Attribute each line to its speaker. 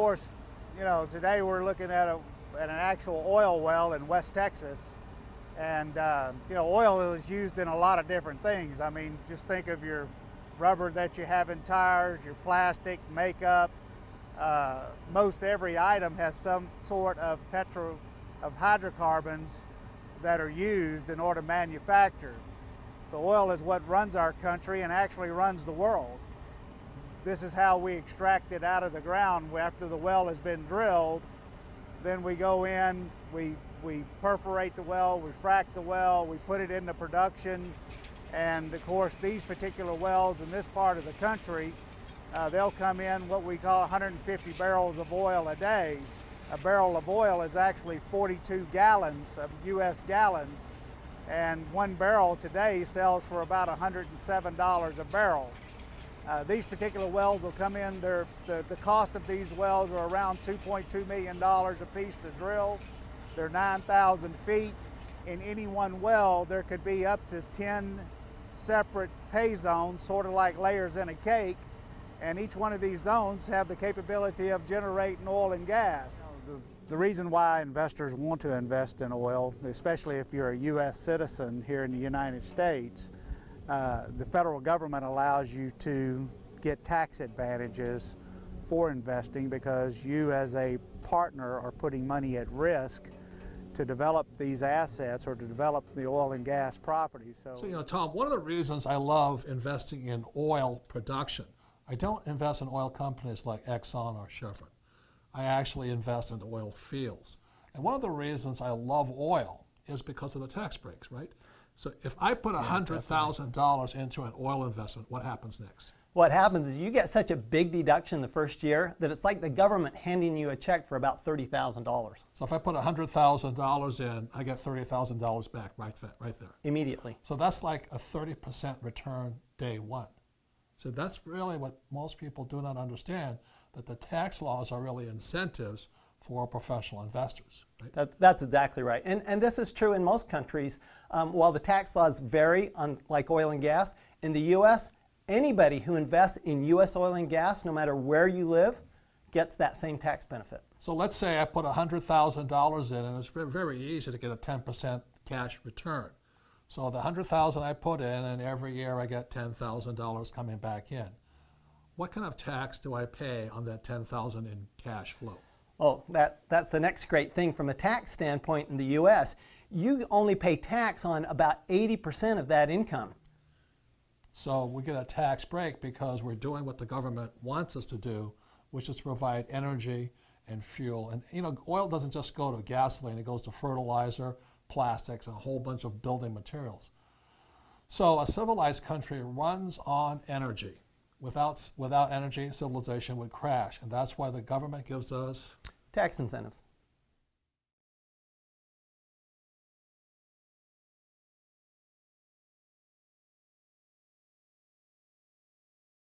Speaker 1: course, you know, today we're looking at an actual oil well in West Texas. And, you know, oil is used in a lot of different things. I mean, just think of your rubber that you have in tires, your plastic, makeup. Most every item has some sort of hydrocarbons that are used in order to manufacture. So oil is what runs our country and actually runs the world. This is how we extract it out of the ground after the well has been drilled. Then we go in, we perforate the well, we frack the well, we put it into production, and of course these particular wells in this part of the country, they'll come in what we call 150 barrels of oil a day. A barrel of oil is actually 42 gallons of U.S. gallons, and one barrel today sells for about $107 a barrel. These particular wells will come in, the cost of these wells are around $2.2 million a piece to drill. They're 9,000 feet. In any one well, there could be up to 10 separate pay zones, sort of like layers in a cake, and each one of these zones have the capability of generating oil and gas. The reason why investors want to invest in oil, especially if you're a U.S. citizen here in the United States, the federal government allows you to get tax advantages for investing because you as a partner are putting money at risk to develop these assets or to develop the oil and gas properties.
Speaker 2: So you know, Tom, one of the reasons I love investing in oil production, I don't invest in oil companies like Exxon or Chevron. I actually invest in oil fields. And one of the reasons I love oil is because of the tax breaks, right? So if I put $100,000 into an oil investment, what happens next?
Speaker 3: What happens is you get such a big deduction the first year that it's like the government handing you a check for about $30,000.
Speaker 2: So if I put $100,000 in, I get $30,000 back right there.
Speaker 3: Immediately.
Speaker 2: So that's like a 30% return day one. So that's really what most people do not understand, that the tax laws are really incentives for professional investors. Right?
Speaker 3: That's exactly right. And this is true in most countries. While the tax laws vary, like oil and gas, in the U.S., anybody who invests in U.S. oil and gas, no matter where you live, gets that same tax benefit.
Speaker 2: So let's say I put $100,000 in, and it's very easy to get a 10% cash return. So the $100,000 I put in, and every year I get $10,000 coming back in. What kind of tax do I pay on that $10,000 in cash flow?
Speaker 3: Oh, that's the next great thing from a tax standpoint in the U.S. You only pay tax on about 80% of that income.
Speaker 2: So we get a tax break because we're doing what the government wants us to do, which is to provide energy and fuel. And you know, oil doesn't just go to gasoline, it goes to fertilizer, plastics, and a whole bunch of building materials. So a civilized country runs on energy. Without energy, civilization would crash, and that's why the government gives us
Speaker 3: tax incentives.